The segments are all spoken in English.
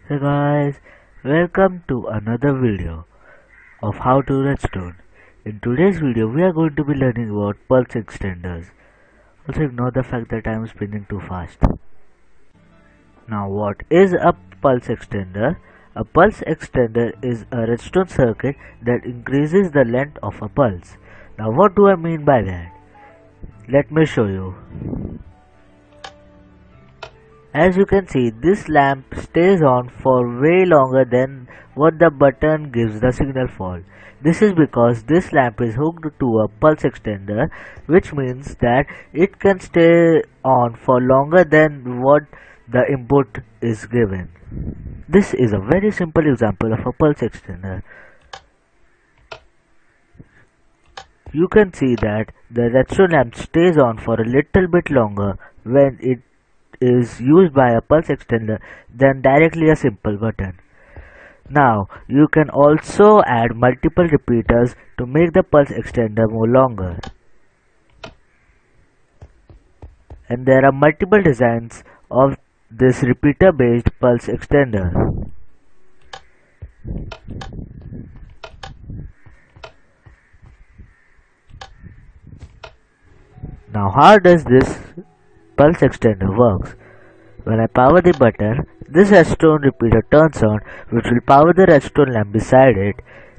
Hey guys, welcome to another video of how to redstone. In today's video we are going to be learning about pulse extenders. Also ignore the fact that I am spinning too fast. Now what is a pulse extender? A pulse extender is a redstone circuit that increases the length of a pulse. Now what do I mean by that? Let me show you. As you can see, this lamp stays on for way longer than what the button gives the signal for. This is because this lamp is hooked to a pulse extender, which means that it can stay on for longer than what the input is given. This is a very simple example of a pulse extender. You can see that the redstone lamp stays on for a little bit longer when it is used by a pulse extender than directly a simple button. Now you can also add multiple repeaters to make the pulse extender more longer. And there are multiple designs of this repeater based pulse extender. Now how does this pulse extender works? When I power the button, this redstone repeater turns on, which will power the redstone lamp beside it,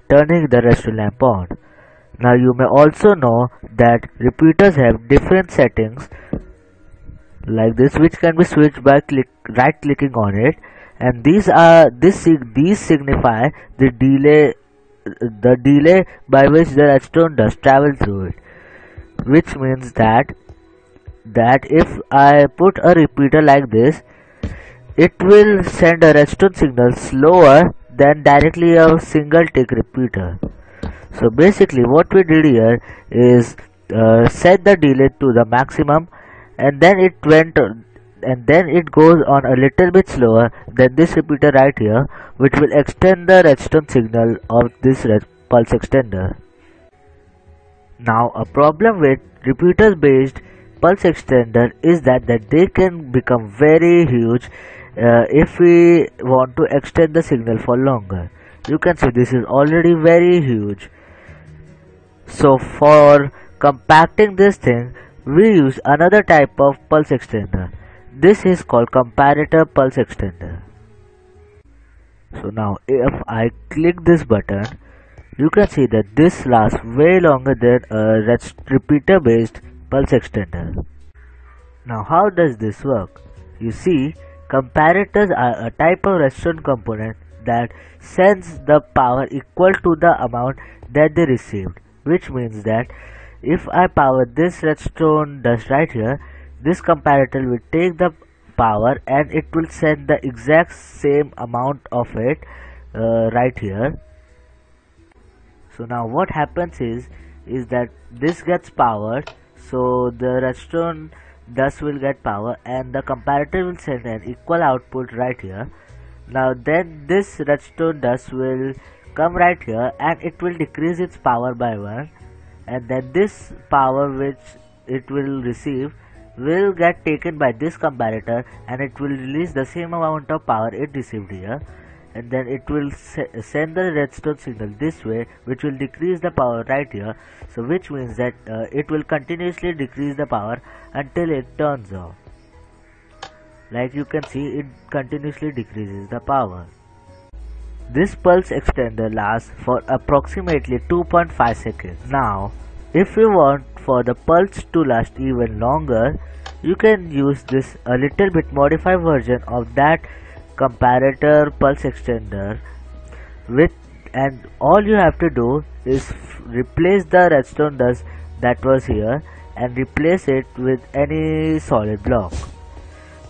turning the redstone lamp on. Now you may also know that repeaters have different settings like this, which can be switched by right clicking on it, and these signify the delay by which the redstone does travel through it, which means that if I put a repeater like this, it will send a redstone signal slower than directly a single tick repeater. So basically what we did here is set the delay to the maximum, and then it goes on a little bit slower than this repeater right here, which will extend the redstone signal of this pulse extender. Now a problem with repeaters based pulse extender is that they can become very huge if we want to extend the signal for longer. You can see this is already very huge. So for compacting this thing, we use another type of pulse extender. This is called comparator pulse extender. So now if I click this button, you can see that this lasts way longer than a repeater based pulse extender. Now how does this work? You see, comparators are a type of redstone component that sends the power equal to the amount that they received, which means that if I power this redstone dust right here, this comparator will take the power and it will send the exact same amount of it right here. So now what happens is that this gets powered, so the redstone dust will get power and the comparator will send an equal output right here. Now then this redstone dust will come right here and it will decrease its power by 1, and then this power which it will receive will get taken by this comparator and it will release the same amount of power it received here, and then it will send the redstone signal this way, which will decrease the power right here. So which means that it will continuously decrease the power until it turns off. Like you can see, it continuously decreases the power. This pulse extender lasts for approximately 2.5 seconds. Now if you want for the pulse to last even longer, you can use this a little bit modified version of that comparator pulse extender and all you have to do is replace the redstone dust that was here and replace it with any solid block.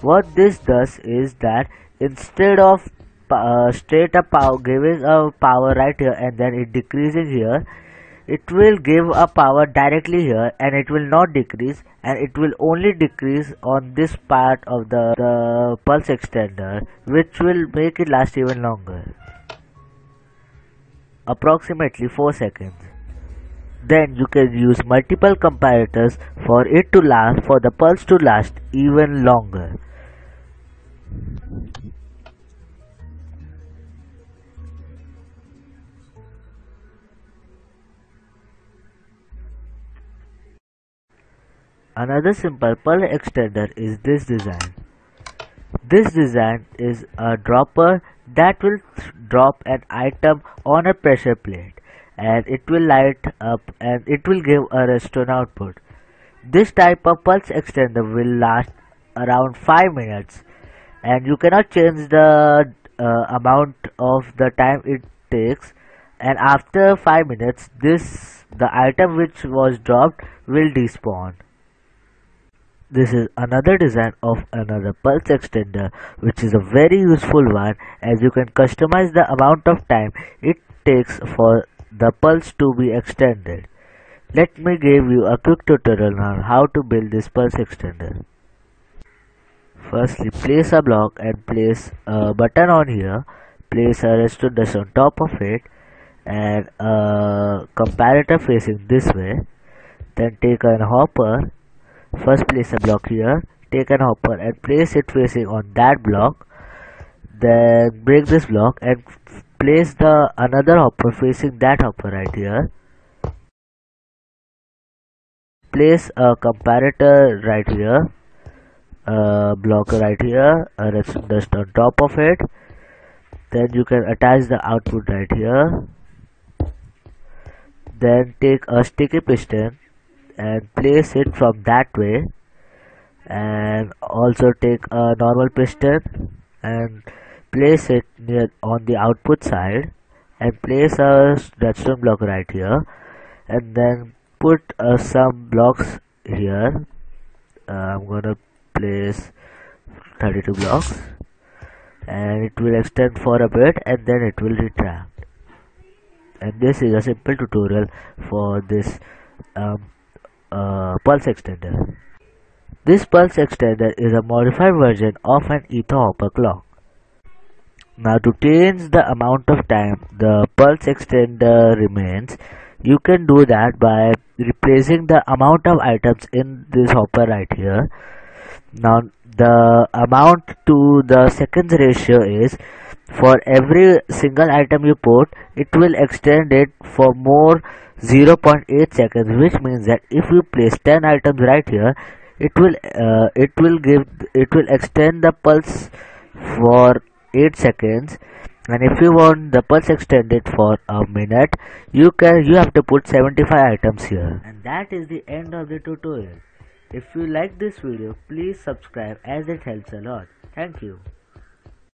What this does is that instead of straight up giving a power right here and then it decreasing here, it will give a power directly here and it will not decrease, and it will only decrease on this part of the pulse extender, which will make it last even longer, approximately 4 seconds. Then you can use multiple comparators for the pulse to last even longer. Another simple pulse extender is this design. This design is a dropper that will drop an item on a pressure plate, and it will light up and it will give a redstone output. This type of pulse extender will last around 5 minutes, and you cannot change the amount of the time it takes, and after 5 minutes the item which was dropped will despawn. This is another design of another pulse extender, which is a very useful one, as you can customize the amount of time it takes for the pulse to be extended. Let me give you a quick tutorial on how to build this pulse extender. Firstly, place a block and place a button on here. Place a redstone dust on top of it and a comparator facing this way. Then take a hopper. First place a block here, take an hopper and place it facing on that block. Then break this block and place the another hopper facing that hopper right here. Place a comparator right here, a block right here, a redstone dust on top of it. Then you can attach the output right here. Then take a sticky piston and place it from that way, and also take a normal piston and place it near on the output side, and place a redstone block right here, and then put some blocks here. I'm gonna place 32 blocks, and it will extend for a bit and then it will retract. And this is a simple tutorial for this pulse extender. This pulse extender is a modified version of an ether hopper clock. Now to change the amount of time the pulse extender remains, you can do that by replacing the amount of items in this hopper right here. Now the amount to the seconds ratio is, for every single item you put, it will extend it for more 0.8 seconds, which means that if you place 10 items right here, it will extend the pulse for 8 seconds. And if you want the pulse extended for a minute, you have to put 75 items here. And that is the end of the tutorial. If you like this video, please subscribe, as it helps a lot. Thank you.